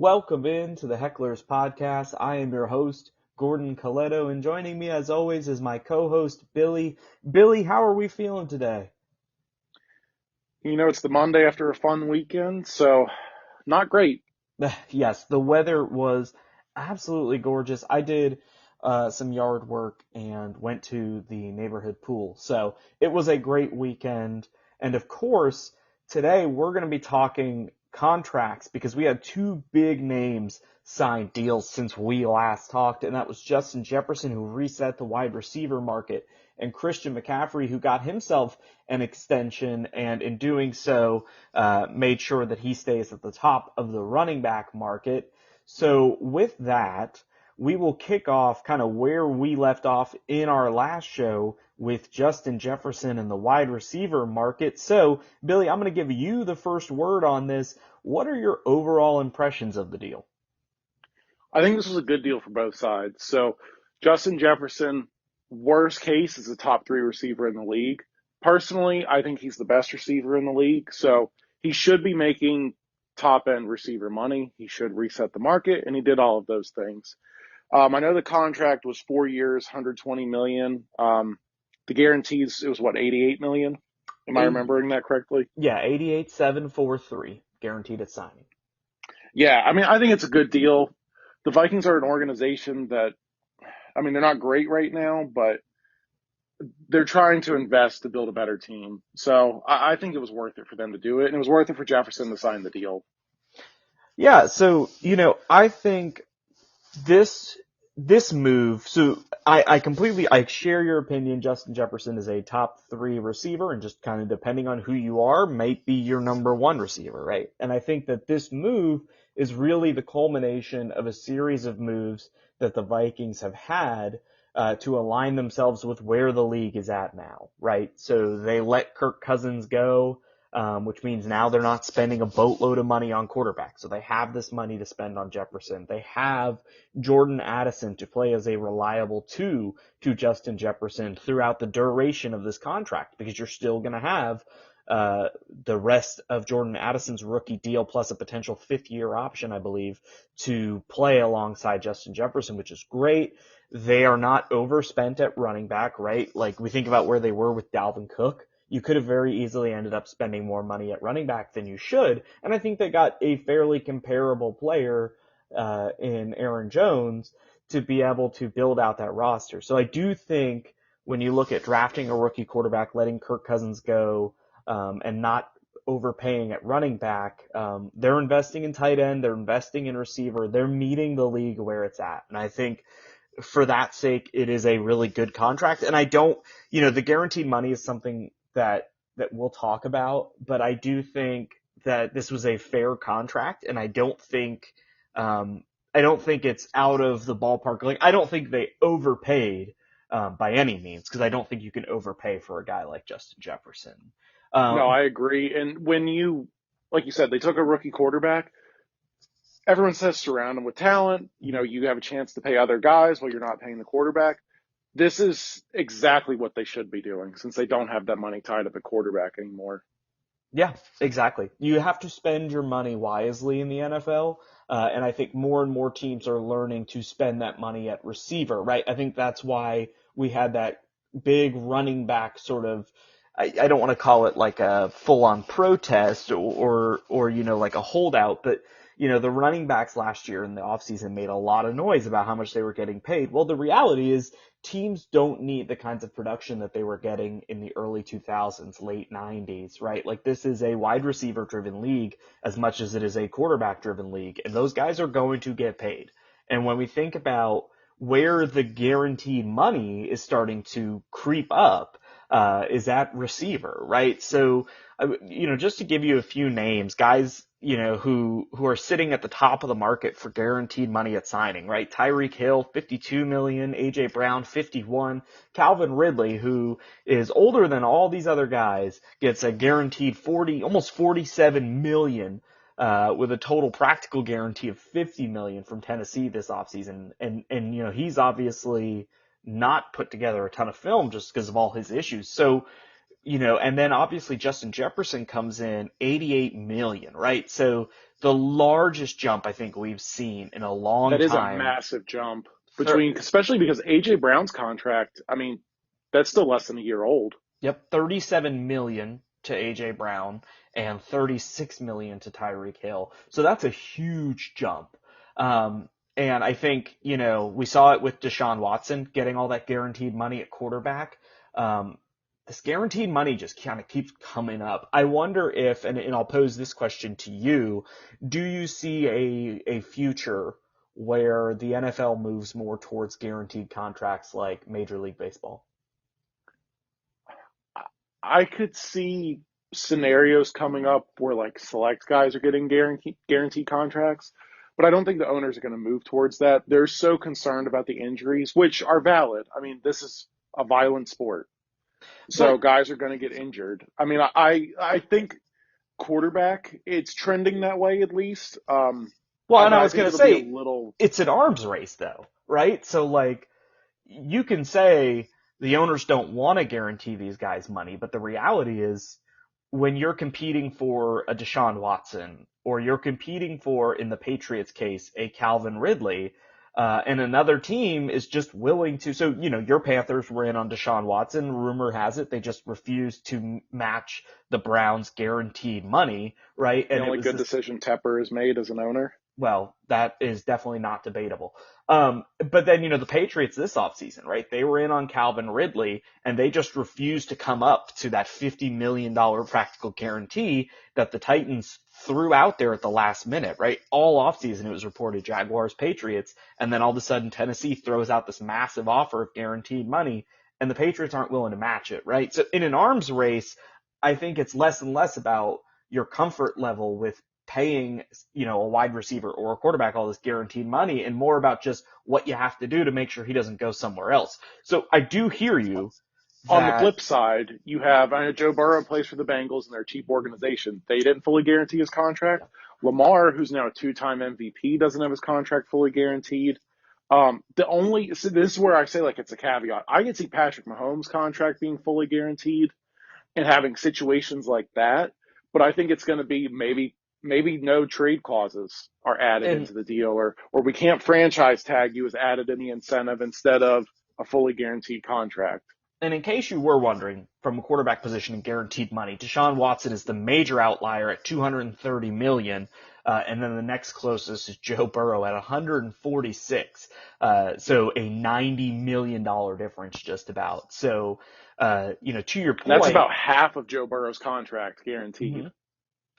Welcome in to the Hecklers Podcast. I am your host, Gordon Coletto, and joining me as always is my co-host, Billy. Billy, how are we feeling today? It's the Monday after a fun weekend, so not great. Yes, the weather was absolutely gorgeous. I did some yard work and went to the neighborhood pool. So it was a great weekend. And of course, today we're going to be talking contracts because we had two big names sign deals since we last talked, and that was Justin Jefferson, who reset the wide receiver market, and Christian McCaffrey, who got himself an extension, and in doing so, made sure that he stays at the top of the running back market. So with that, we will kick off kind of where we left off in our last show with Justin Jefferson and the wide receiver market. So, Billy, I'm going to give you the first word on this. What are your overall impressions of the deal? I think this was a good deal for both sides. So, Justin Jefferson, worst case, is a top three receiver in the league. Personally, I think he's the best receiver in the league. So, he should be making top end receiver money. He should reset the market, and he did all of those things. I know the contract was 4 years, 120 million. The guarantees, it was what, 88 million? Am I remembering that correctly? Yeah, 88,743 guaranteed at signing. Yeah, I mean, I think it's a good deal. The Vikings are an organization that, I mean, they're not great right now, but they're trying to invest to build a better team. So I think it was worth it for them to do it, and it was worth it for Jefferson to sign the deal. Yeah, so, I think this this move, so I share your opinion. Justin Jefferson is a top three receiver, and just kind of depending on who you are, might be your number one receiver, right? And I think that this move is really the culmination of a series of moves that the Vikings have had to align themselves with where the league is at now, right? So they let Kirk Cousins go, which means now they're not spending a boatload of money on quarterbacks. So they have this money to spend on Jefferson. They have Jordan Addison to play as a reliable two to Justin Jefferson throughout the duration of this contract, because you're still going to have the rest of Jordan Addison's rookie deal plus a potential fifth-year option, I believe, to play alongside Justin Jefferson, which is great. They are not overspent at running back, right? Like, we think about where they were with Dalvin Cook. You could have very easily ended up spending more money at running back than you should. And I think they got a fairly comparable player in Aaron Jones to be able to build out that roster. So I do think when you look at drafting a rookie quarterback, letting Kirk Cousins go, and not overpaying at running back, they're investing in tight end, they're investing in receiver, they're meeting the league where it's at. And I think for that sake, it is a really good contract. And I don't, the guaranteed money is something that we'll talk about, but I do think that this was a fair contract, and I don't think it's out of the ballpark. Like, I don't think they overpaid by any means, because I don't think you can overpay for a guy like Justin Jefferson. No, Um, I agree. And like you said, they took a rookie quarterback. Everyone says surround him with talent. You have a chance to pay other guys while you're not paying the quarterback. This is exactly what they should be doing, since they don't have that money tied up at quarterback anymore. Yeah, exactly. You have to spend your money wisely in the NFL, and I think more and more teams are learning to spend that money at receiver, right? I think that's why we had that big running back sort of, I don't want to call it like a full-on protest or like a holdout, but the running backs last year in the offseason made a lot of noise about how much they were getting paid. Well, the reality is teams don't need the kinds of production that they were getting in the early 2000s, late 90s, right? Like, this is a wide receiver driven league as much as it is a quarterback driven league, and those guys are going to get paid. And when we think about where the guaranteed money is starting to creep up, is at receiver, right? So, just to give you a few names, guys, who are sitting at the top of the market for guaranteed money at signing, right? Tyreek Hill, 52 million, AJ Brown, 51, Calvin Ridley, who is older than all these other guys, gets a guaranteed 40, almost 47 million, with a total practical guarantee of 50 million from Tennessee this offseason. And, he's obviously not put together a ton of film just because of all his issues. So and then obviously Justin Jefferson comes in 88 million, right? So the largest jump I think we've seen in a long That is a time. massive jump Thir- between, especially because AJ Brown's contract, I mean, that's still less than a year old. Yep, 37 million to AJ Brown and 36 million to Tyreek Hill. So that's a huge jump. And I think, we saw it with Deshaun Watson getting all that guaranteed money at quarterback. Um, this guaranteed money just kind of keeps coming up. I wonder if, and I'll pose this question to you, do you see a future where the NFL moves more towards guaranteed contracts like Major League Baseball? I could see scenarios coming up where like select guys are getting guaranteed contracts, but I don't think the owners are going to move towards that. They're so concerned about the injuries, which are valid. I mean, this is a violent sport, so But guys are going to get injured. I mean, I think quarterback it's trending that way at least. Well, and But I I was think going to it'll be a say, little it's an arms race though, right? So like, you can say the owners don't want to guarantee these guys money, but the reality is when you're competing for a Deshaun Watson or you're competing for, in the Patriots case, a Calvin Ridley, and another team is just willing to, so, your Panthers were in on Deshaun Watson. Rumor has it they just refused to match the Browns guaranteed money, right? the And it only was good this decision Tepper has made as an owner. well, that is definitely not debatable. But then, the Patriots this offseason, right? They were in on Calvin Ridley and they just refused to come up to that $50 million practical guarantee that the Titans threw out there at the last minute, right? All offseason it was reported Jaguars, Patriots, and then all of a sudden Tennessee throws out this massive offer of guaranteed money and the Patriots aren't willing to match it, right? So in an arms race, I think it's less and less about your comfort level with paying, a wide receiver or a quarterback all this guaranteed money and more about just what you have to do to make sure he doesn't go somewhere else. So I do hear you On the that, flip side, you have I know Joe Burrow plays for the Bengals and they're a cheap organization. They didn't fully guarantee his contract. Lamar, who's now a two-time MVP, doesn't have his contract fully guaranteed. The only so this is where I say like it's a caveat. I can see Patrick Mahomes' contract being fully guaranteed and having situations like that, but I think it's going to be maybe no trade clauses are added and into the deal, or we can't franchise tag you as added in the incentive instead of a fully guaranteed contract. And in case you were wondering, from a quarterback position in guaranteed money, Deshaun Watson is the major outlier at 230 million, and then the next closest is Joe Burrow at 146. So a $90 million difference, just about. So, to your That's point. about half of Joe Burrow's contract guaranteed. Mhm.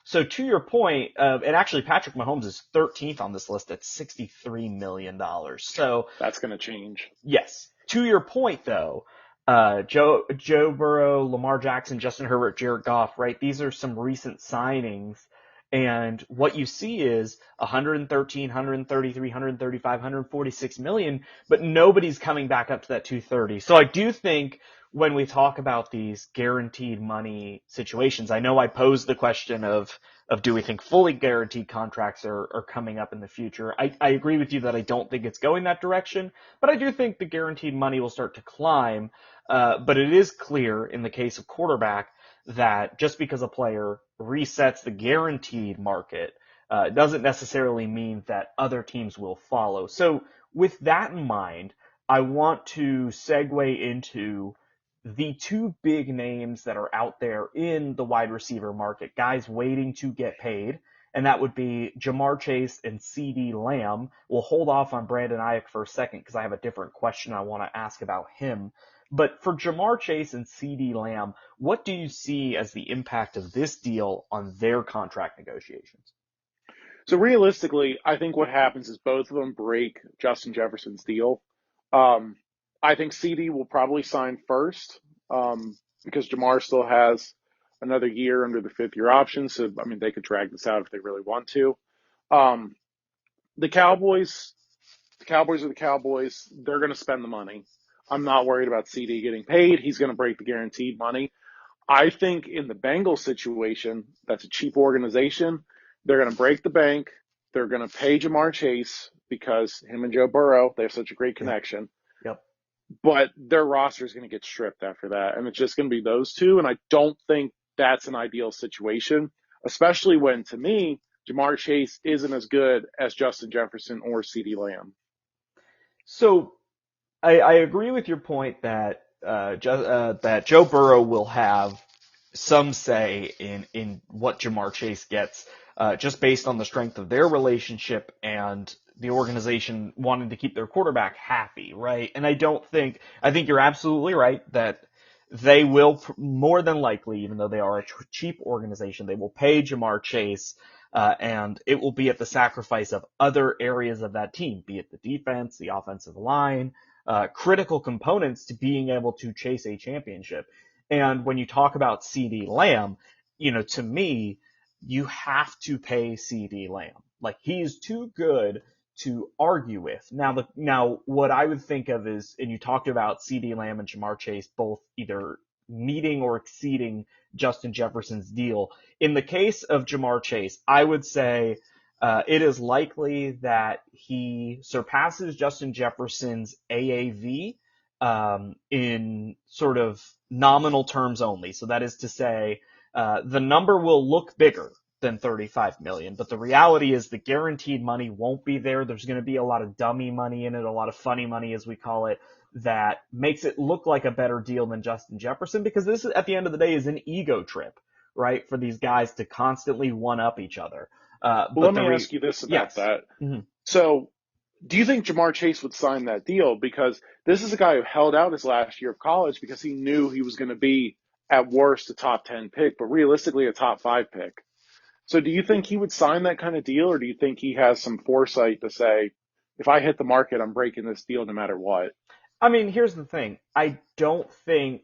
So to your point, and actually Patrick Mahomes is 13th on this list at $63 million. So That's going to change. yes, to your point though, Joe Burrow, Lamar Jackson, Justin Herbert, Jared Goff, right? These are some recent signings. And what you see is 113, 133, 135, 146 million, but nobody's coming back up to that 230. So I do think when we talk about these guaranteed money situations, I know I posed the question of do we think fully guaranteed contracts are coming up in the future? I agree with you that I don't think it's going that direction, but I do think the guaranteed money will start to climb. But it is clear in the case of quarterback that just because a player resets the guaranteed market doesn't necessarily mean that other teams will follow. So with that in mind, I want to segue into the two big names that are out there in the wide receiver market, guys waiting to get paid, and that would be Jamar Chase and CeeDee Lamb. We'll hold off on Brandon Ayuk for a second because I have a different question I want to ask about him. But for Jamar Chase and CeeDee Lamb, what do you see as the impact of this deal on their contract negotiations? So realistically, I think what happens is both of them break Justin Jefferson's deal. Um, I think CD will probably sign first because Jamar still has another year under the fifth year option. So I mean, they could drag this out if they really want to. Um, the Cowboys, the Cowboys are the Cowboys. They're going to spend the money. I'm not worried about CD getting paid. He's going to break the guaranteed money. I think in the Bengals situation, that's a cheap organization. They're going to break the bank. They're going to pay Jamar Chase because him and Joe Burrow, they have such a great Yeah. connection. Yep. but their roster is going to get stripped after that, and it's just going to be those two. And I don't think that's an ideal situation, especially when, to me, Jamar Chase isn't as good as Justin Jefferson or CeeDee Lamb. So I agree with your point that that Joe Burrow will have some say in what Jamar Chase gets, just based on the strength of their relationship and the organization wanting to keep their quarterback happy, right? And I think you're absolutely right that they will more than likely, even though they are a cheap organization, they will pay Jamar Chase. And it will be at the sacrifice of other areas of that team, be it the defense, the offensive line, critical components to being able to chase a championship. And when you talk about CeeDee Lamb, to me, you have to pay CeeDee Lamb. Like, he's too good to argue with. Now what I would think of is, and you talked about CeeDee Lamb and Jamar Chase both either meeting or exceeding Justin Jefferson's deal. In the case of Jamar Chase, I would say it is likely that he surpasses Justin Jefferson's AAV in sort of nominal terms only. So that is to say, the number will look bigger than 35 million, but the reality is the guaranteed money won't be there. There's going to be a lot of dummy money in it, a lot of funny money, as we call it, that makes it look like a better deal than Justin Jefferson, because this, at the end of the day, is an ego trip, right? For these guys to constantly one up each other. Well, let me ask you this about Yes. that. Mm-hmm. So, do you think Jamar Chase would sign that deal? Because this is a guy who held out his last year of college because he knew he was going to be, at worst, a top 10 pick, but realistically, a top 5 pick. So, do you think he would sign that kind of deal, or do you think he has some foresight to say, if I hit the market, I'm breaking this deal no matter what? I mean, here's the thing. I don't think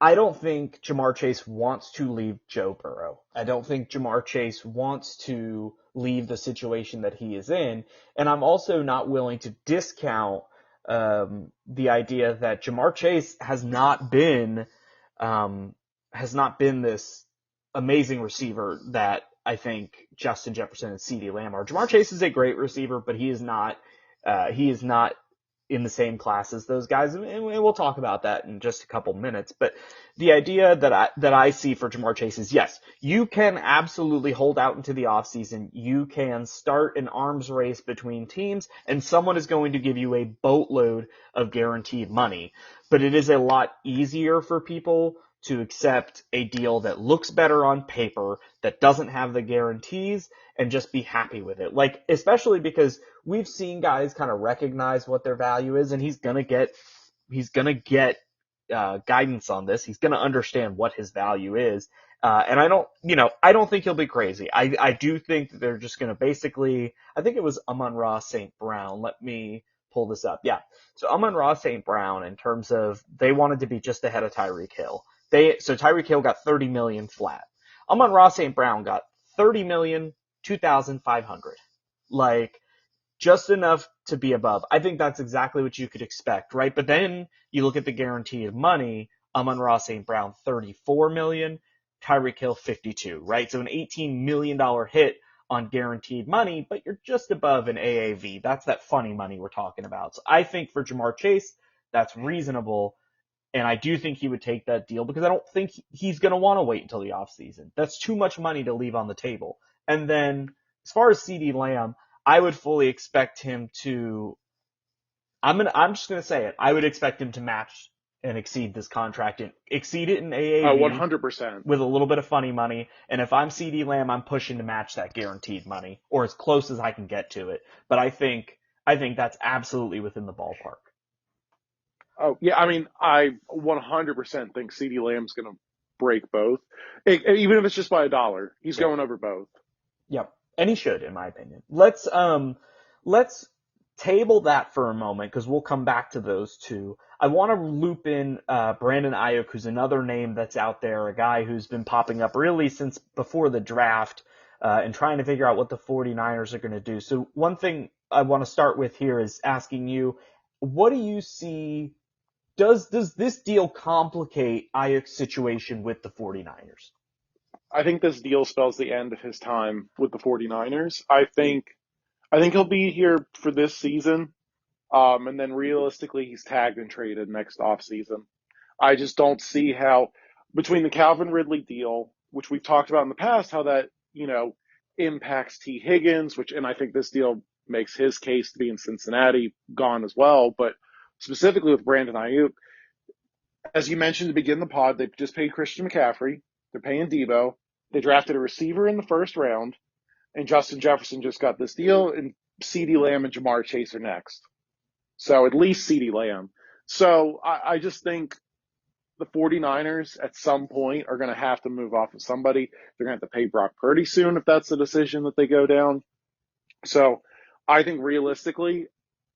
Jamar Chase wants to leave Joe Burrow. I don't think Jamar Chase wants to leave the situation that he is in. And I'm also not willing to discount the idea that Jamar Chase has not been this amazing receiver that I think Justin Jefferson and CeeDee Lamb are. Jamar Chase is a great receiver, but he is not in the same class as those guys, and we'll talk about that in just a couple minutes. But the idea that I see for Jamar Chase is, yes, you can absolutely hold out into the offseason. You can start an arms race between teams, and someone is going to give you a boatload of guaranteed money. But it is a lot easier for people to accept a deal that looks better on paper, that doesn't have the guarantees, and just be happy with it. Like, especially because we've seen guys kind of recognize what their value is, and he's gonna get guidance on this. He's gonna understand what his value is. And I don't think he'll be crazy. I do think that they're just gonna basically, I think it was Amon-Ra St. Brown. Let me pull this up. Yeah. So Amon-Ra St. Brown, in terms of, they wanted to be just ahead of Tyreek Hill. So Tyreek Hill got 30 million flat. Amon-Ra St. Brown got 30,002,500. Like, just enough to be above. I think that's exactly what you could expect, right? But then you look at the guaranteed money. Amon-Ra St. Brown 34 million, Tyreek Hill 52, right? So an $18 million hit on guaranteed money, but you're just above an AAV. That's that funny money we're talking about. So I think for Jamar Chase, that's reasonable. And I do think he would take that deal, because I don't think he's going to want to wait until the offseason. That's too much money to leave on the table. And then, as far as CeeDee Lamb, I would fully expect him to. I'm just gonna say it. I would expect him to match and exceed this contract, and exceed it in AAV 100%. with a little bit of funny money. And if I'm CeeDee Lamb, I'm pushing to match that guaranteed money, or as close as I can get to it. But I think that's absolutely within the ballpark. Oh, yeah. I mean, I 100% think CeeDee Lamb's going to break both. Even if it's just by a dollar, he's Yep. going over both. Yep. And he should, in my opinion. Let's table that for a moment, because we'll come back to those two. I want to loop in Brandon Ayuk, who's another name that's out there, a guy who's been popping up really since before the draft, and trying to figure out what the 49ers are going to do. So one thing I want to start with here is asking you, what do you see? Does this deal complicate Ayuk's situation with the 49ers? I think this deal spells the end of his time with the 49ers. I think he'll be here for this season. And then realistically, he's tagged and traded next offseason. I just don't see how, between the Calvin Ridley deal, which we've talked about in the past, how that, impacts T. Higgins, and I think this deal makes his case to be in Cincinnati gone as well. But specifically with Brandon Ayuk, as you mentioned to begin the pod, they just paid Christian McCaffrey. They're paying Debo. They drafted a receiver in the first round, and Justin Jefferson just got this deal, and CeeDee Lamb and Jamar Chase are next. So at least CeeDee Lamb. So I just think the 49ers at some point are going to have to move off of somebody. They're going to have to pay Brock Purdy soon if that's the decision that they go down. So I think realistically,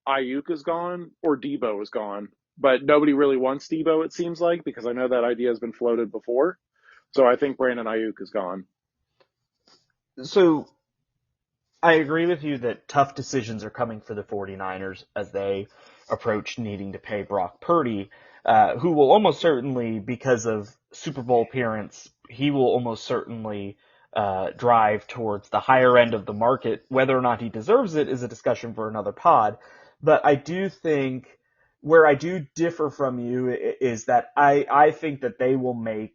Ayuk is gone or Debo is gone. But nobody really wants Debo, it seems like, because I know that idea has been floated before. So I think Brandon Ayuk is gone. So I agree with you that tough decisions are coming for the 49ers as they approach needing to pay Brock Purdy, who will almost certainly, because of Super Bowl appearance, he will almost certainly drive towards the higher end of the market. Whether or not he deserves it is a discussion for another pod. But I do think where I do differ from you is that I think that they will make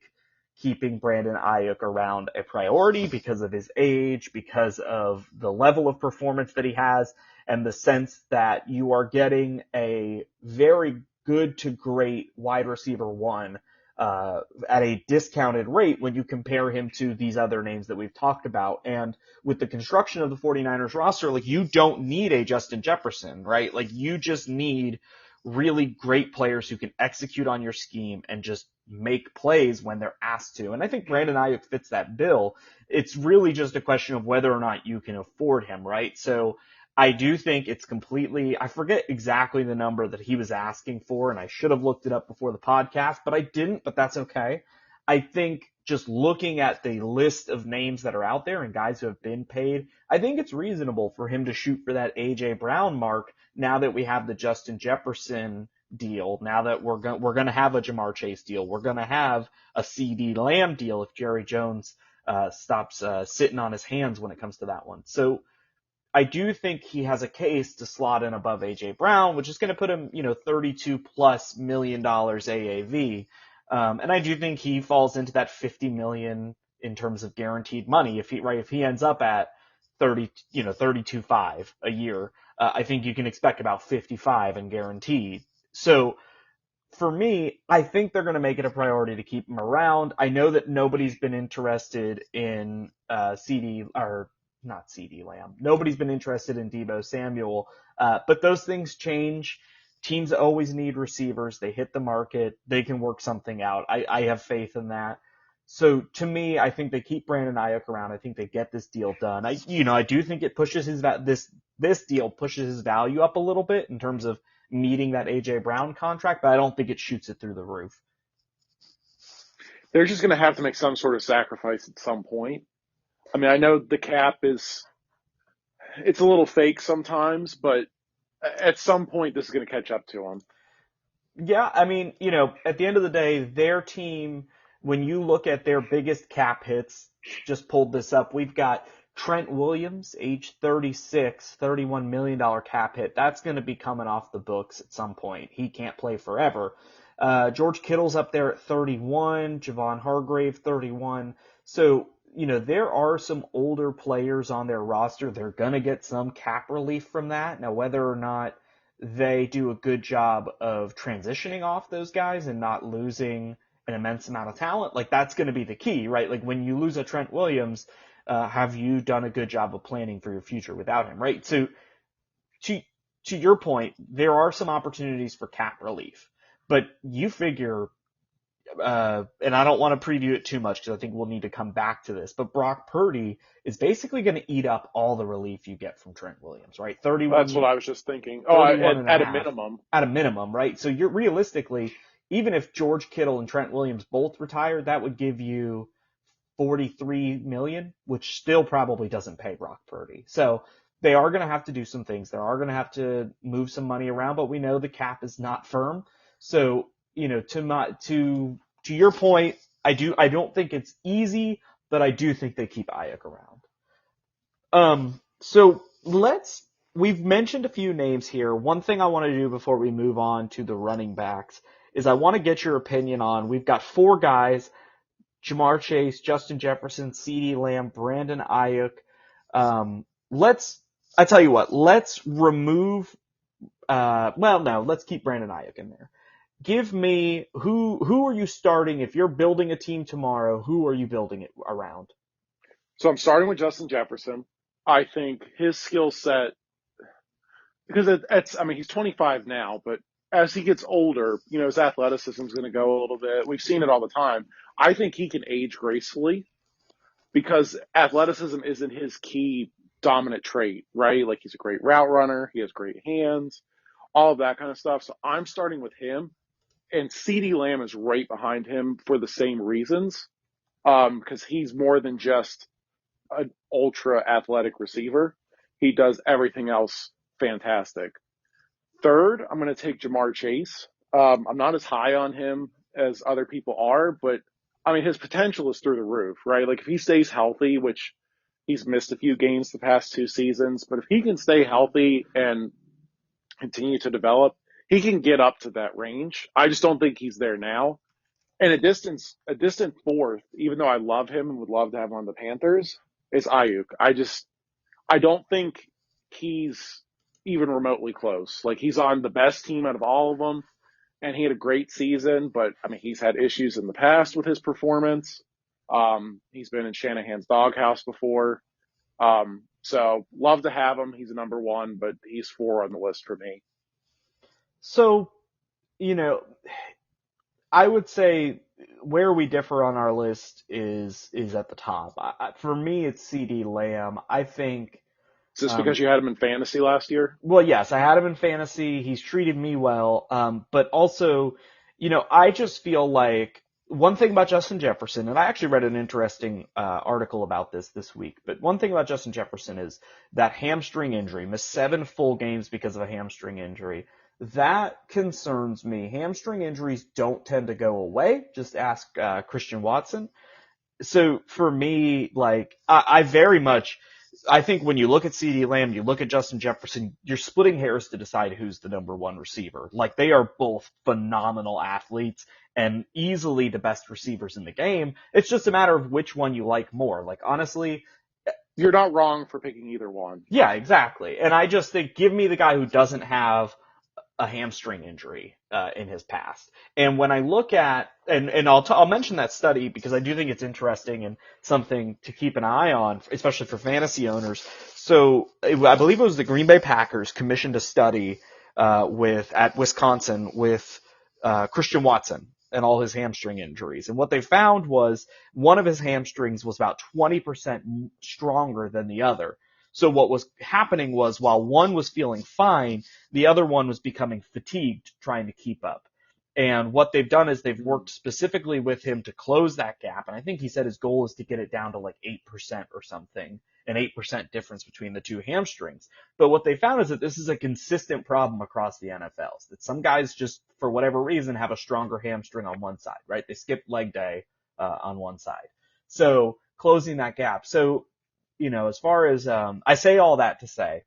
keeping Brandon Ayuk around a priority because of his age, because of the level of performance that he has, and the sense that you are getting a very good to great wide receiver one at a discounted rate when you compare him to these other names that we've talked about. And with the construction of the 49ers roster, like, you don't need a Justin Jefferson, right? Like, you just need really great players who can execute on your scheme and just make plays when they're asked to. And I think Brandon Ayuk fits that bill. It's really just a question of whether or not you can afford him, right? So I do think it's completely, I forget exactly the number that he was asking for, and I should have looked it up before the podcast, but I didn't, but that's okay. I think just looking at the list of names that are out there and guys who have been paid, I think it's reasonable for him to shoot for that A.J. Brown mark now that we have the Justin Jefferson deal, now that we're going to have a Jamar Chase deal, we're going to have a CeeDee Lamb deal if Jerry Jones stops sitting on his hands when it comes to that one. So I do think he has a case to slot in above A.J. Brown, which is going to put him, $32 plus million AAV. And I do think he falls into that 50 million in terms of guaranteed money. If he ends up at 32.5 a year, I think you can expect about 55 in guaranteed. So for me, I think they're going to make it a priority to keep him around. I know that nobody's been interested in not CeeDee Lamb. Nobody's been interested in Debo Samuel, but those things change. Teams always need receivers. They hit the market. They can work something out. I have faith in that. So to me, I think they keep Brandon Ayuk around. I think they get this deal done. I do think it pushes this deal pushes his value up a little bit in terms of meeting that A.J. Brown contract, but I don't think it shoots it through the roof. They're just going to have to make some sort of sacrifice at some point. I mean, I know the cap it's a little fake sometimes, but at some point this is going to catch up to them. Yeah, I mean, at the end of the day, their team, when you look at their biggest cap hits, just pulled this up, we've got Trent Williams, age 36, $31 million cap hit. That's going to be coming off the books at some point. He can't play forever. George Kittle's up there at 31, Javon Hargrave, 31. So, there are some older players on their roster. They're going to get some cap relief from that. Now, whether or not they do a good job of transitioning off those guys and not losing an immense amount of talent, like, that's going to be the key, right? Like, when you lose a Trent Williams, have you done a good job of planning for your future without him, right? So to your point, there are some opportunities for cap relief, but you figure, and I don't want to preview it too much because I think we'll need to come back to this, but Brock Purdy is basically going to eat up all the relief you get from Trent Williams, right? 31. That's what I was just thinking. At a minimum. At a minimum, right? So you're realistically, even if George Kittle and Trent Williams both retire, that would give you 43 million, which still probably doesn't pay Brock Purdy. So they are going to have to do some things. They are going to have to move some money around, but we know the cap is not firm. So, to your point, I don't think it's easy, but I do think they keep Ayuk around. So let's we've mentioned a few names here. One thing I want to do before we move on to the running backs is I want to get your opinion on, we've got four guys, Jamar Chase, Justin Jefferson, CeeDee Lamb, Brandon Ayuk. I tell you what, let's remove, no, let's keep Brandon Ayuk in there. Give me, who are you starting if you're building a team tomorrow? Who are you building it around? So I'm starting with Justin Jefferson. I think his skill set, because it's, I mean, he's 25 now, but as he gets older, his athleticism is going to go a little bit. We've seen it all the time. I think he can age gracefully because athleticism isn't his key dominant trait, right? Like he's a great route runner, he has great hands, all of that kind of stuff. So I'm starting with him, and CeeDee Lamb is right behind him for the same reasons, because he's more than just an ultra athletic receiver. He does everything else fantastic. Third, I'm going to take Jamar Chase. I'm not as high on him as other people are, but I mean, his potential is through the roof, right? Like if he stays healthy, which he's missed a few games the past 2 seasons, but if he can stay healthy and continue to develop, he can get up to that range. I just don't think he's there now. And a distant fourth, even though I love him and would love to have him on the Panthers, is Ayuk. I don't think he's even remotely close. Like he's on the best team out of all of them, and he had a great season. But I mean, he's had issues in the past with his performance. He's been in Shanahan's doghouse before. So love to have him. He's a number one, but he's 4 on the list for me. So, you know, I would say where we differ on our list is at the top. For me, it's CeeDee Lamb. I think. Is this because you had him in fantasy last year? Well, yes, I had him in fantasy. He's treated me well. But also, I just feel like one thing about Justin Jefferson, and I actually read an interesting article about this week, but one thing about Justin Jefferson is that hamstring injury, missed 7 full games because of a hamstring injury. That concerns me. Hamstring injuries don't tend to go away. Just ask Christian Watson. So for me, like, I very much, I think when you look at CeeDee Lamb, you look at Justin Jefferson, you're splitting hairs to decide who's the number one receiver. Like, they are both phenomenal athletes and easily the best receivers in the game. It's just a matter of which one you like more. Like, honestly, you're not wrong for picking either one. Yeah, exactly. And I just think, give me the guy who doesn't have a hamstring injury in his past. And when I look at, and I'll mention that study because I do think it's interesting and something to keep an eye on, especially for fantasy owners. So I believe it was the Green Bay Packers commissioned a study at Wisconsin with Christian Watson and all his hamstring injuries. And what they found was one of his hamstrings was about 20% stronger than the other. So what was happening was while one was feeling fine, the other one was becoming fatigued trying to keep up. And what they've done is they've worked specifically with him to close that gap. And I think he said his goal is to get it down to like 8% or something, an 8% difference between the two hamstrings. But what they found is that this is a consistent problem across the NFL. That some guys just, for whatever reason, have a stronger hamstring on one side, right? They skip leg day on one side. So closing that gap. So, as far as, I say all that to say,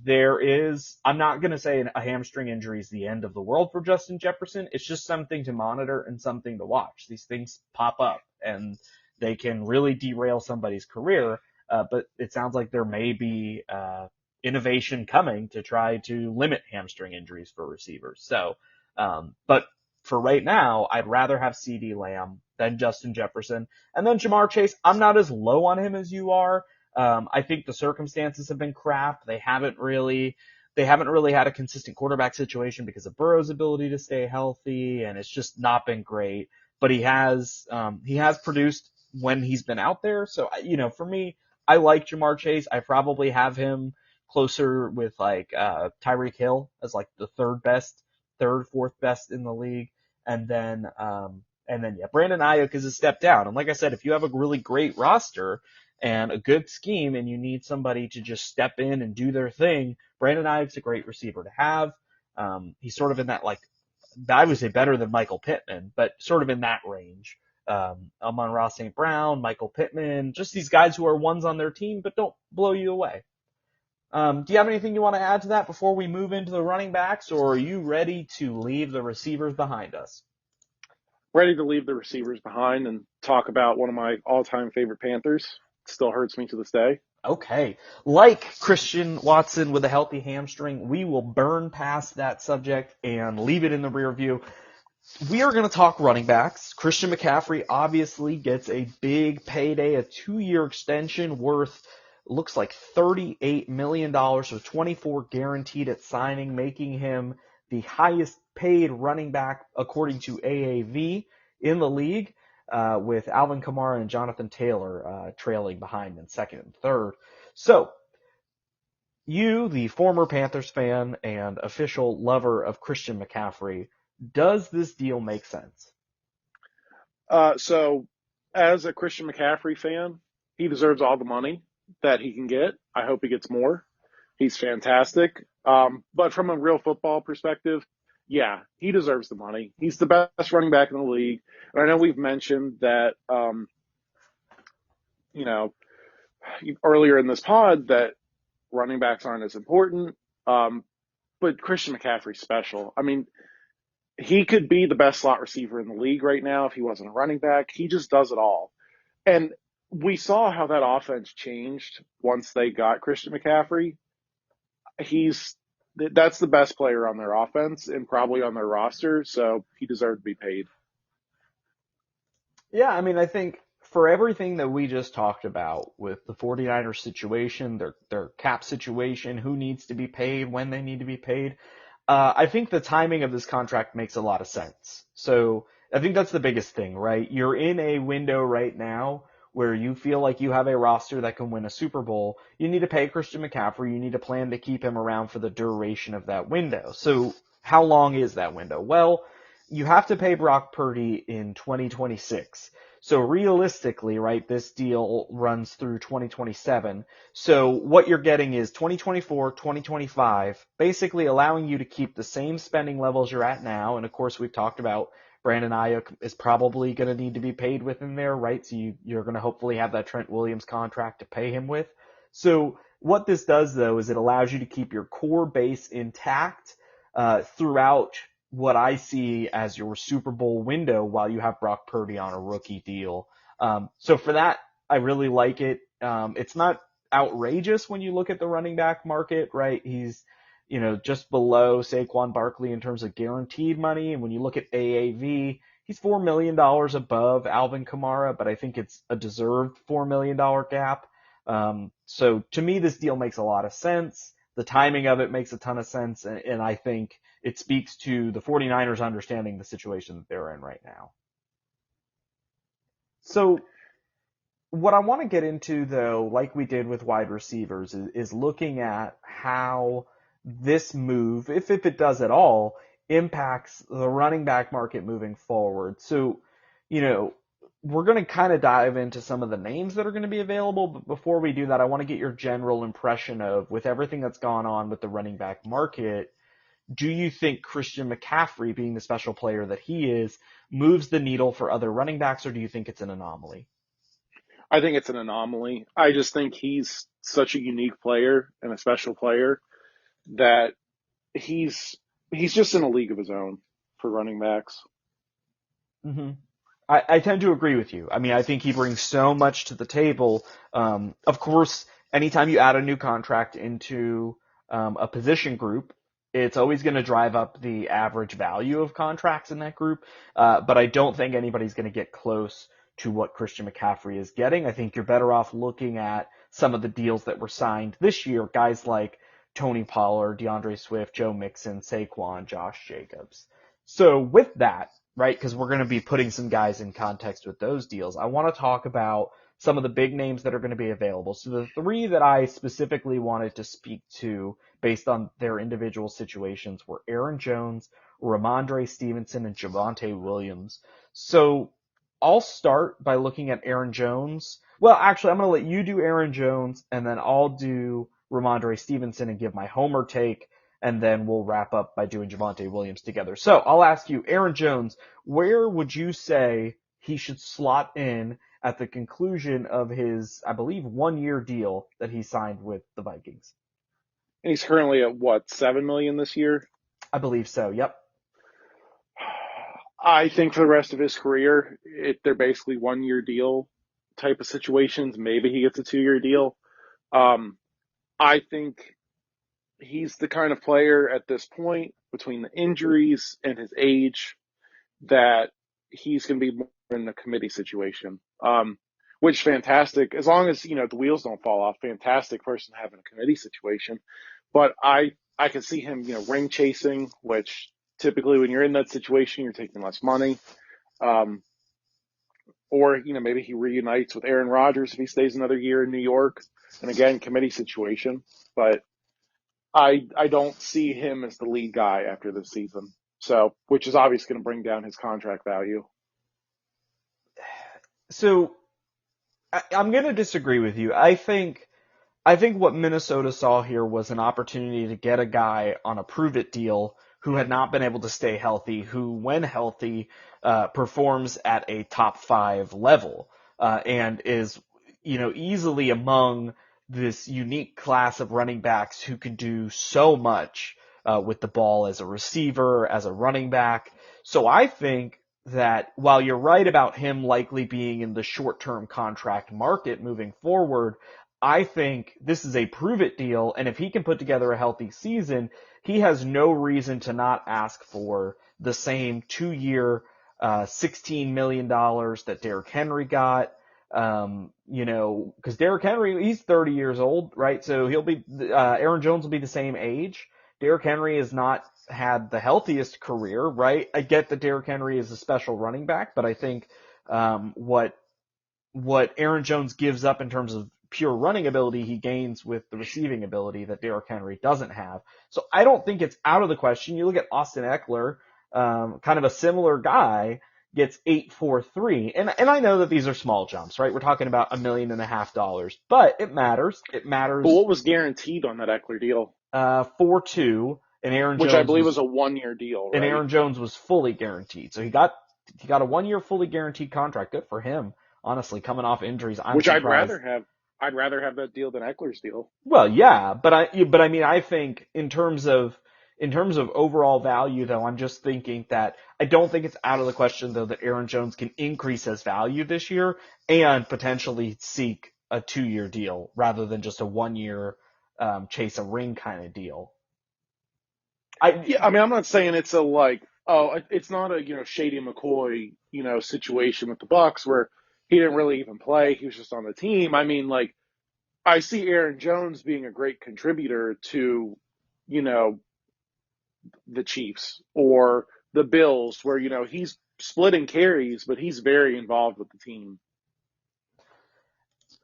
I'm not going to say a hamstring injury is the end of the world for Justin Jefferson. It's just something to monitor and something to watch. These things pop up and they can really derail somebody's career. But it sounds like there may be, innovation coming to try to limit hamstring injuries for receivers. So, but for right now, I'd rather have CeeDee Lamb than Justin Jefferson. And then Jamar Chase, I'm not as low on him as you are. I think the circumstances have been crap. They haven't really had a consistent quarterback situation because of Burrow's ability to stay healthy, and it's just not been great. But he has produced when he's been out there. So, for me, I like Jamar Chase. I probably have him closer with like, Tyreek Hill as like the fourth best in the league. And then, Brandon Ayuk is a step down. And like I said, if you have a really great roster and a good scheme and you need somebody to just step in and do their thing, Brandon Ayuk's a great receiver to have. He's sort of in that, like, I would say better than Michael Pittman, but sort of in that range. Amon-Ra St. Brown, Michael Pittman, just these guys who are ones on their team but don't blow you away. Do you have anything you want to add to that before we move into the running backs, or are you ready to leave the receivers behind us? Ready to leave the receivers behind and talk about one of my all-time favorite Panthers. It still hurts me to this day. Okay. Like Christian Watson with a healthy hamstring, we will burn past that subject and leave it in the rear view. We are going to talk running backs. Christian McCaffrey obviously gets a big payday, a 2-year extension worth looks like $38 million, so 24 guaranteed at signing, making him the highest paid running back according to AAV in the league, with Alvin Kamara and Jonathan Taylor trailing behind in second and third. So, you, the former Panthers fan and official lover of Christian McCaffrey, does this deal make sense? So, as a Christian McCaffrey fan, he deserves all the money that he can get. I hope he gets more. He's fantastic. But from a real football perspective, yeah, he deserves the money. He's the best running back in the league. And I know we've mentioned that, you know, earlier in this pod that running backs aren't as important. Um, but Christian McCaffrey's special. I mean, he could be the best slot receiver in the league right now if he wasn't a running back. He just does it all. And we saw how that offense changed once they got Christian McCaffrey. That's the best player on their offense and probably on their roster, so he deserved to be paid. Yeah, I mean, I think for everything that we just talked about with the 49ers situation, their cap situation, who needs to be paid, when they need to be paid, I think the timing of this contract makes a lot of sense. So I think that's the biggest thing, right? You're in a window right now where you feel like you have a roster that can win a Super Bowl. You need to pay Christian McCaffrey. You need to plan to keep him around for the duration of that window. So how long is that window? Well, you have to pay Brock Purdy in 2026. So realistically, right, this deal runs through 2027. So what you're getting is 2024, 2025, basically allowing you to keep the same spending levels you're at now. And of course, we've talked about Brandon Ayuk is probably going to need to be paid within there, right? So you're going to hopefully have that Trent Williams contract to pay him with. So what this does, though, is it allows you to keep your core base intact throughout what I see as your Super Bowl window while you have Brock Purdy on a rookie deal. So for that, I really like it. It's not outrageous when you look at the running back market, right? He's, just below Saquon Barkley in terms of guaranteed money. And when you look at AAV, he's $4 million above Alvin Kamara, but I think it's a deserved $4 million gap. So to me, this deal makes a lot of sense. The timing of it makes a ton of sense. And I think it speaks to the 49ers understanding the situation that they're in right now. So what I want to get into, though, like we did with wide receivers, is looking at how this move, if it does at all, impacts the running back market moving forward. So, we're going to kind of dive into some of the names that are going to be available. But before we do that, I want to get your general impression of, with everything that's gone on with the running back market, do you think Christian McCaffrey, being the special player that he is, moves the needle for other running backs, or do you think it's an anomaly? I think it's an anomaly. I just think he's such a unique player and a special player that he's he's just in a league of his own for running backs. Mm-hmm. I tend to agree with you. I mean, I think he brings so much to the table. Of course, anytime you add a new contract into a position group, it's always going to drive up the average value of contracts in that group. But I don't think anybody's going to get close to what Christian McCaffrey is getting. I think you're better off looking at some of the deals that were signed this year, guys like Tony Pollard, DeAndre Swift, Joe Mixon, Saquon, Josh Jacobs. So with that, right, because we're going to be putting some guys in context with those deals, I want to talk about some of the big names that are going to be available. So the three that I specifically wanted to speak to based on their individual situations were Aaron Jones, Ramondre Stevenson, and Javonte Williams. So I'll start by looking at Aaron Jones. Well, actually, I'm going to let you do Aaron Jones, and then I'll do Ramondre Stevenson and give my homer take, and then we'll wrap up by doing Javonte Williams together. So I'll ask you, Aaron Jones, where would you say he should slot in at the conclusion of his, I believe, 1-year deal that he signed with the Vikings? And he's currently at what, 7 million this year? I believe so. Yep. I think for the rest of his career, they're basically 1 year deal type of situations. Maybe he gets a 2 year deal. Um, I think he's the kind of player at this point, between the injuries and his age, that he's going to be more in a committee situation. Which fantastic, as long as the wheels don't fall off. Fantastic person to have in a committee situation, but I can see him ring chasing, which typically when you're in that situation you're taking less money. Um, or maybe he reunites with Aaron Rodgers if he stays another year in New York, and again committee situation. But I don't see him as the lead guy after this season. So, which is obviously going to bring down his contract value. So I'm going to disagree with you. I think what Minnesota saw here was an opportunity to get a guy on a prove it deal who had not been able to stay healthy, who, when healthy, performs at a top five level, and is, easily among this unique class of running backs who can do so much with the ball as a receiver, as a running back. So I think that while you're right about him likely being in the short-term contract market moving forward, I think this is a prove it deal, and if he can put together a healthy season, he has no reason to not ask for the same 2 year, $16 million that Derrick Henry got. Because Derrick Henry, he's 30 years old, right? So Aaron Jones will be the same age. Derrick Henry has not had the healthiest career, right? I get that Derrick Henry is a special running back, but I think what Aaron Jones gives up in terms of pure running ability, he gains with the receiving ability that Derrick Henry doesn't have. So I don't think it's out of the question. You look at Austin Eckler, kind of a similar guy, gets 843. And I know that these are small jumps, right? We're talking about $1.5 million, but it matters. It But matters, what was guaranteed on that Eckler deal? 4-2, and Which I believe was a 1 year deal, right? Aaron Jones was fully guaranteed. So he got a 1 year fully guaranteed contract. Good for him. Honestly, coming off injuries, I'm Which I'd surprised. rather have. I'd rather have that deal than Eckler's deal. Well, yeah, but I mean, I think in terms of overall value, though, I'm just thinking that I don't think it's out of the question, though, that Aaron Jones can increase his value this year and potentially seek a 2 year deal rather than just a 1 year chase a ring kind of deal. I Yeah, I mean, I'm not saying it's a like, oh, it's not a Shady McCoy situation with the Bucks where he didn't really even play; he was just on the team. I mean, like, I see Aaron Jones being a great contributor to you know the Chiefs or the Bills, where he's splitting carries, but he's very involved with the team.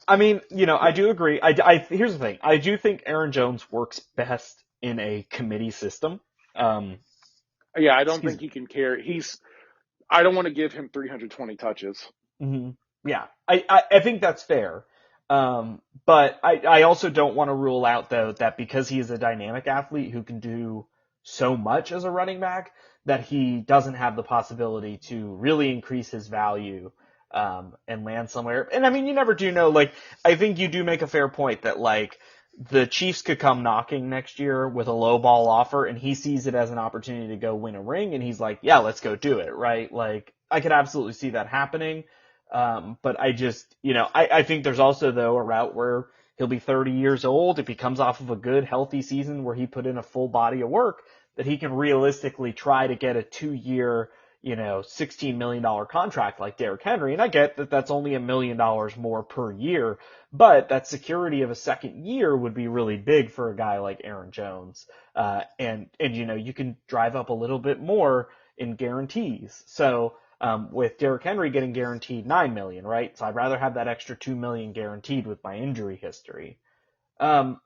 I mean, I do agree. Here's the thing. I do think Aaron Jones works best in a committee system. Um, Yeah, I don't excuse think he can carry. I don't want to give him 320 touches. hmm Yeah, I think that's fair. But I also don't want to rule out, though, that because he is a dynamic athlete who can do so much as a running back, that he doesn't have the possibility to really increase his value and land somewhere. And I mean, you never do know. Like, I think you do make a fair point that, like, the Chiefs could come knocking next year with a low ball offer, and he sees it as an opportunity to go win a ring, and he's like, yeah, let's go do it, right? Like, I could absolutely see that happening. But I just, I think there's also, though, a route where he'll be 30 years old. If he comes off of a good, healthy season where he put in a full body of work, that he can realistically try to get a 2 year, $16 million contract like Derrick Henry. And I get that that's only $1 million more per year, but that security of a second year would be really big for a guy like Aaron Jones. And you can drive up a little bit more in guarantees. So, with Derrick Henry getting guaranteed $9 million, right? So I'd rather have that extra $2 million guaranteed with my injury history. Um,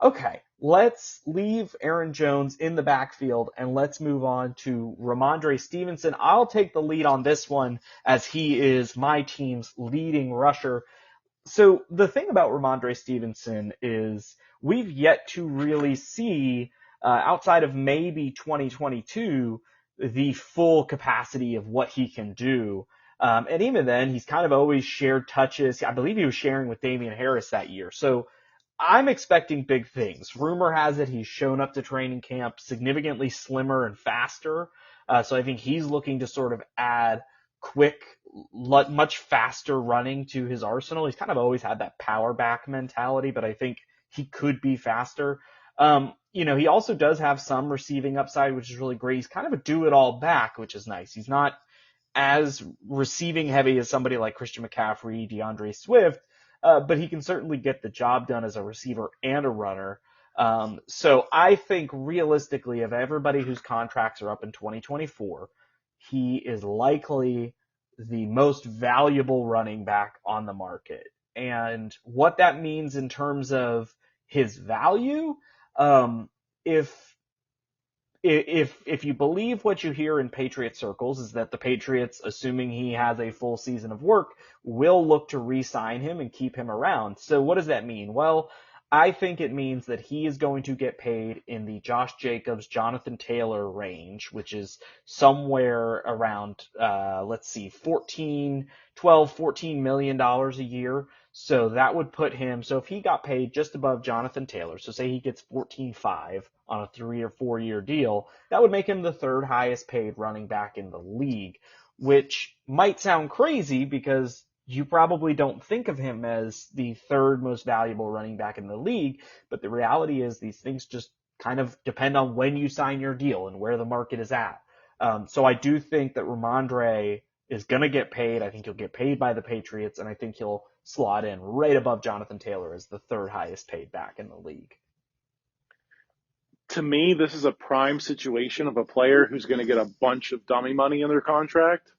okay, let's leave Aaron Jones in the backfield and let's move on to Ramondre Stevenson. I'll take the lead on this one as he is my team's leading rusher. So the thing about Ramondre Stevenson is we've yet to really see, outside of maybe 2022, the full capacity of what he can do. And even then, he's kind of always shared touches. I believe he was sharing with Damian Harris that year. So I'm expecting big things. Rumor has it he's shown up to training camp significantly slimmer and faster. So I think he's looking to sort of add quick, much faster running to his arsenal. He's kind of always had that power back mentality, but I think he could be faster. He also does have some receiving upside, which is really great. He's kind of a do-it-all back, which is nice. He's not as receiving heavy as somebody like Christian McCaffrey, DeAndre Swift, but he can certainly get the job done as a receiver and a runner. So I think realistically, of everybody whose contracts are up in 2024, he is likely the most valuable running back on the market. And what that means in terms of his value, if if you believe what you hear in Patriot circles is that the Patriots, assuming he has a full season of work, will look to re-sign him and keep him around. So what does that mean? Well, I think it means that he is going to get paid in the Josh Jacobs, Jonathan Taylor range, which is somewhere around, 14 million dollars a year. So that would put him, so if he got paid just above Jonathan Taylor, so say he gets 14.5 on a 3 or 4 year deal, that would make him the third highest paid running back in the league, which might sound crazy because you probably don't think of him as the third most valuable running back in the league, but the reality is these things just kind of depend on when you sign your deal and where the market is at. So I do think that Ramondre is going to get paid. I think he'll get paid by the Patriots, and I think he'll slot in right above Jonathan Taylor as the third highest paid back in the league. To me, this is a prime situation of a player who's going to get a bunch of dummy money in their contract.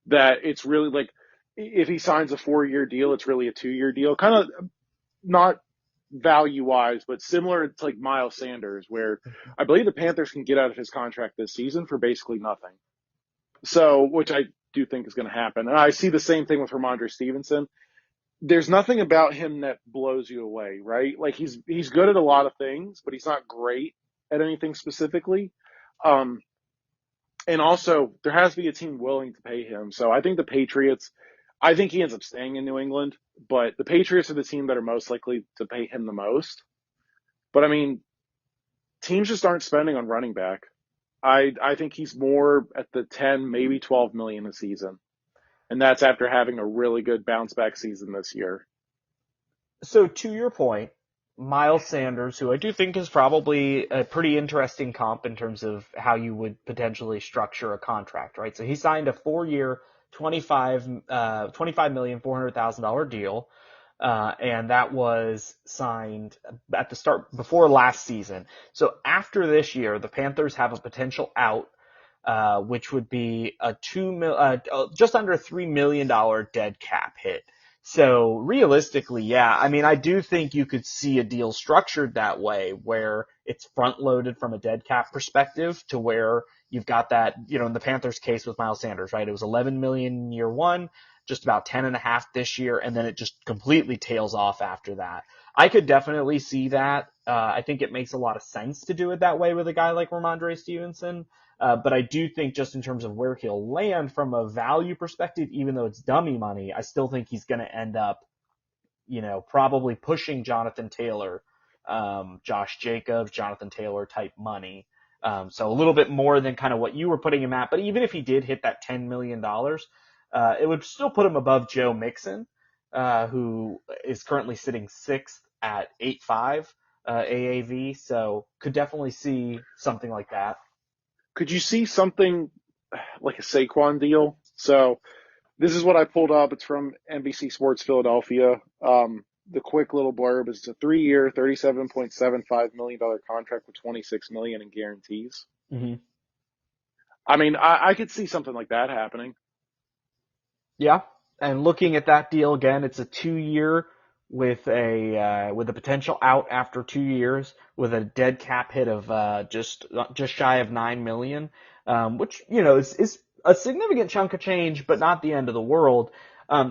That it's really like, if he signs a 4-year deal, it's really a 2-year deal. Kind of not value wise, but similar to like Miles Sanders, where I believe the Panthers can get out of his contract this season for basically nothing. So, which I do think is going to happen. And I see the same thing with Ramondre Stevenson. There's nothing about him that blows you away, right? Like he's good at a lot of things, but he's not great at anything specifically. Um, and also there has to be a team willing to pay him. So I think the Patriots, I think he ends up staying in New England, but the Patriots are the team that are most likely to pay him the most. But I mean, teams just aren't spending on running back. I think he's more at the 10, maybe 12 million a season. And that's after having a really good bounce back season this year. So to your point, Miles Sanders, who I do think is probably a pretty interesting comp in terms of how you would potentially structure a contract, right? So he signed a 4-year, $25,400,000 deal. And that was signed at the start before last season. So after this year, the Panthers have a potential out, which would be a just under $3 million dead cap hit. So realistically, yeah, I mean, I do think you could see a deal structured that way where it's front loaded from a dead cap perspective to where you've got that, in the Panthers case with Miles Sanders, right? It was 11 million in year one, just about 10 and a half this year, and then it just completely tails off after that. I could definitely see that. I think it makes a lot of sense to do it that way with a guy like Ramondre Stevenson. But I do think just in terms of where he'll land from a value perspective, even though it's dummy money, I still think he's going to end up, probably pushing Jonathan Taylor, Josh Jacobs, Jonathan Taylor type money. So a little bit more than kind of what you were putting him at. But even if he did hit that $10 million, it would still put him above Joe Mixon, who is currently sitting sixth at 8.5 AAV. So could definitely see something like that. Could you see something like a Saquon deal? So this is what I pulled up. It's from NBC Sports Philadelphia. The quick little blurb is a 3-year, $37.75 million contract with $26 million in guarantees. Mm-hmm. I mean, I could see something like that happening. Yeah, and looking at that deal again, it's a 2-year with a potential out after 2 years with a dead cap hit of just shy of 9 million, which is a significant chunk of change, but not the end of the world.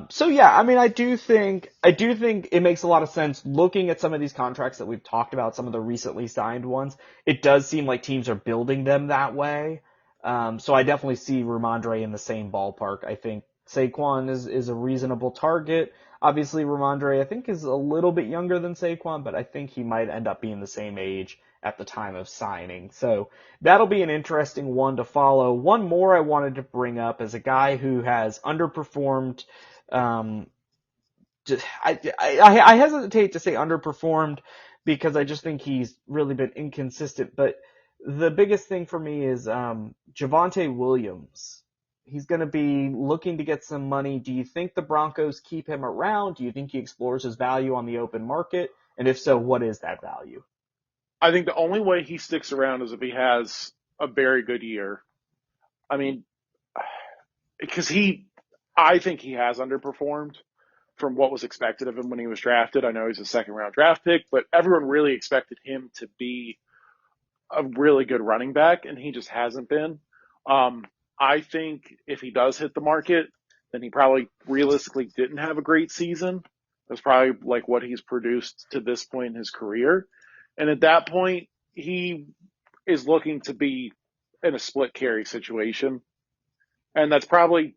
So yeah, I mean, I do think it makes a lot of sense looking at some of these contracts that we've talked about, some of the recently signed ones. It does seem like teams are building them that way. So I definitely see Ramondre in the same ballpark. I think Saquon is a reasonable target. Obviously, Ramondre, I think, is a little bit younger than Saquon, but I think he might end up being the same age at the time of signing. So that'll be an interesting one to follow. One more I wanted to bring up is a guy who has underperformed. Um, I hesitate to say underperformed because I just think he's really been inconsistent. But the biggest thing for me is Javonte Williams. He's going to be looking to get some money. Do you think the Broncos keep him around? Do you think he explores his value on the open market? And if so, what is that value? I think the only way he sticks around is if he has a very good year. I mean, because I think he has underperformed from what was expected of him when he was drafted. I know he's a second round draft pick, but everyone really expected him to be a really good running back, and he just hasn't been. I think if he does hit the market, then he probably realistically didn't have a great season. That's probably like what he's produced to this point in his career. And at that point, he is looking to be in a split carry situation. And that's probably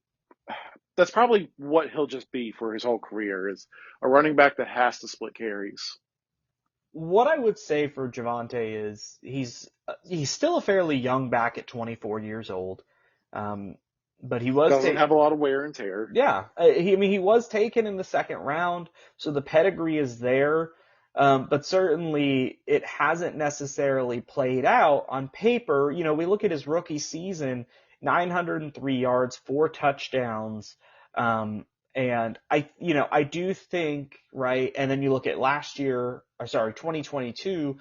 what he'll just be for his whole career is a running back that has to split carries. What I would say for Javante is he's still a fairly young back at 24 years old, um, but he was Doesn't have a lot of wear and tear. yeah, I mean, he was taken in the second round, so the pedigree is there. But certainly it hasn't necessarily played out on paper. You know, we look at his rookie season, 903 yards, 4 touchdowns. And I do think, right, and then you look at last year, or sorry, 2022,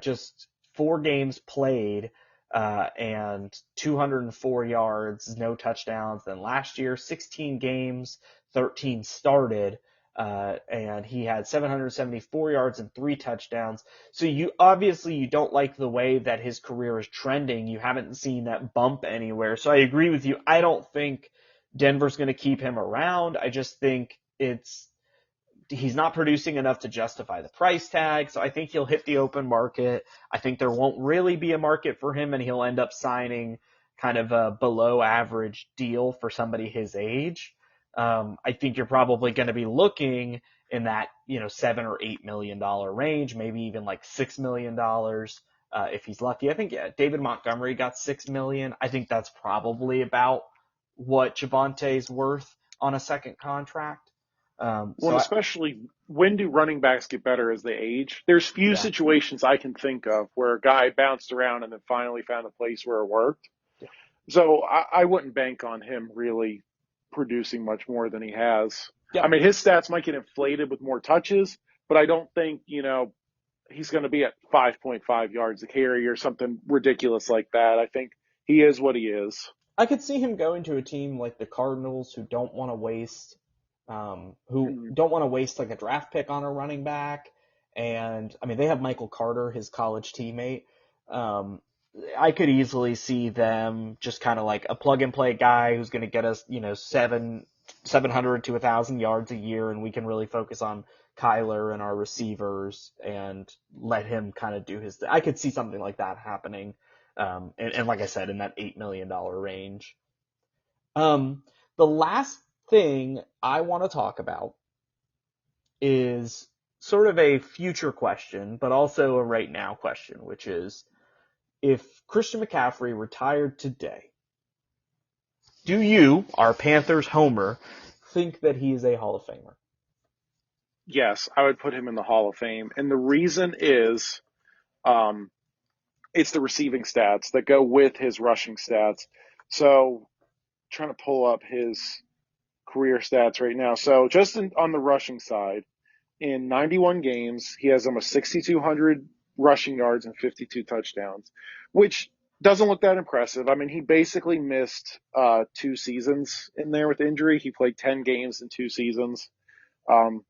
just 4 games played, and 204 yards, no touchdowns. Then last year, 16 games, 13 started, and he had 774 yards and 3 touchdowns. So you don't like the way that his career is trending. You haven't seen that bump anywhere. So I agree with you. I don't think Denver's going to keep him around. I just think he's not producing enough to justify the price tag. So I think he'll hit the open market. I think there won't really be a market for him and he'll end up signing kind of a below average deal for somebody his age. I think you're probably going to be looking in that, $7 or $8 million range, maybe even like $6 million. If he's lucky. I think David Montgomery got $6 million. I think that's probably about what Javante's worth on a second contract. Well, So and I, especially when do running backs get better as they age? There's few yeah, situations I can think of where a guy bounced around and then finally found a place where it worked. yeah, So I wouldn't bank on him really producing much more than he has. I yep. mean, his stats might get inflated with more touches, but I don't think, he's going to be at 5.5 yards a carry or something ridiculous like that. I think he is what he is. I could see him going to a team like the Cardinals who Mm. don't want to waste like a draft pick on a running back. And I mean, they have Michael Carter, his college teammate. Um, I could easily see them just kind of like a plug and play guy who's going to get us, 700 to 1,000 yards a year, and we can really focus on Kyler and our receivers and let him kind of do his thing. I could see something like that happening. And like I said, in that $8 million range. Um, the last thing I want to talk about is sort of a future question, but also a right now question, which is if Christian McCaffrey retired today, do you, our Panthers homer, think that he is a Hall of Famer? Yes, I would put him in the Hall of Fame. And the reason is um, it's the receiving stats that go with his rushing stats. So, trying to pull up his career stats right now. So, just on the rushing side, in 91 games, he has almost 6,200 rushing yards and 52 touchdowns, which doesn't look that impressive. I mean, he basically missed 2 seasons in there with injury. He played 10 games in 2 seasons. Um,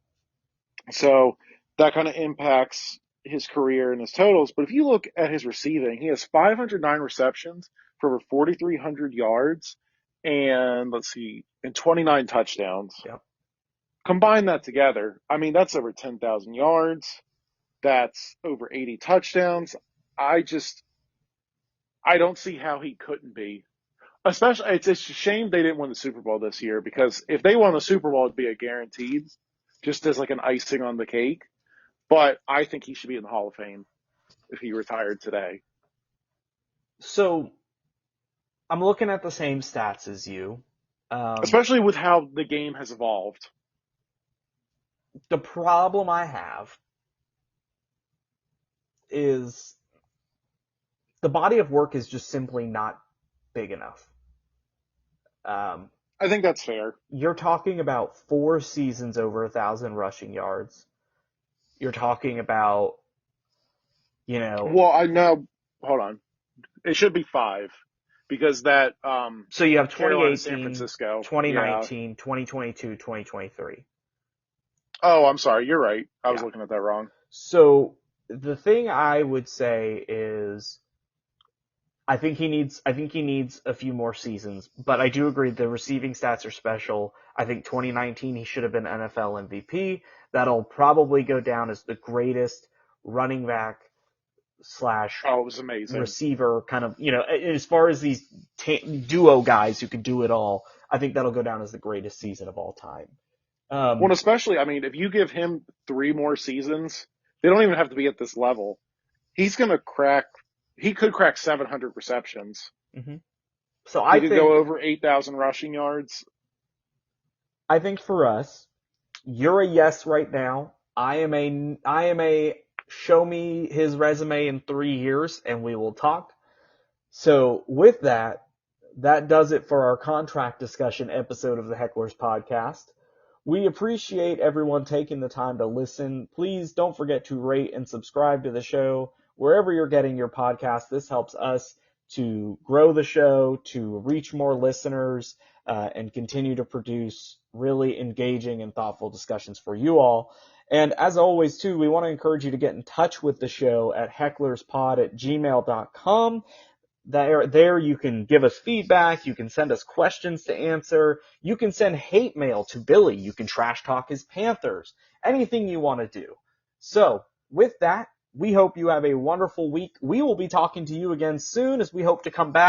so that kind of impacts his career and his totals. But if you look at his receiving, he has 509 receptions for over 4,300 yards and let's see, and 29 touchdowns. Yep. Combine that together, I mean, that's over 10,000 yards. That's over 80 touchdowns. I just, I don't see how he couldn't be. Especially, it's a shame they didn't win the Super Bowl this year because if they won the Super Bowl, it'd be a guaranteed. just as like an icing on the cake. But I think he should be in the Hall of Fame if he retired today. So I'm looking at the same stats as you. Um, Especially with how the game has evolved. the problem I have is the body of work is just simply not big enough. Um, I think that's fair. you're talking about 4 seasons over 1,000 rushing yards. You're talking about, you know, Well, I know. Hold on. It should be 5 because that so you have Carolina San 2018, Francisco. Yeah. 2019, 2022, 2023. Oh, I'm sorry. You're right. I was Yeah. looking at that wrong. So the thing I would say is I think he needs a few more seasons, but I do agree the receiving stats are special. I think 2019 he should have been NFL MVP. That'll probably go down as the greatest running back slash Oh, it was amazing. receiver kind of, as far as these duo guys who can do it all, I think that'll go down as the greatest season of all time. Well, especially, I mean, if you give him 3 more seasons, they don't even have to be at this level. He's going to crack, he could crack 700 receptions. mm-hmm. So He could go over 8,000 rushing yards. I think for us, you're a yes right now. I am a show me his resume in 3 years and we will talk. So with that, that does it for our contract discussion episode of the Hecklers Podcast. We appreciate everyone taking the time to listen. Please don't forget to rate and subscribe to the show wherever you're getting your podcast. This helps us to grow the show, to reach more listeners, and continue to produce really engaging and thoughtful discussions for you all. And as always, too, we want to encourage you to get in touch with the show at hecklerspod@gmail.com. There you can give us feedback. You can send us questions to answer. You can send hate mail to Billy. You can trash talk his Panthers. Anything you want to do. So with that, we hope you have a wonderful week. We will be talking to you again soon as we hope to come back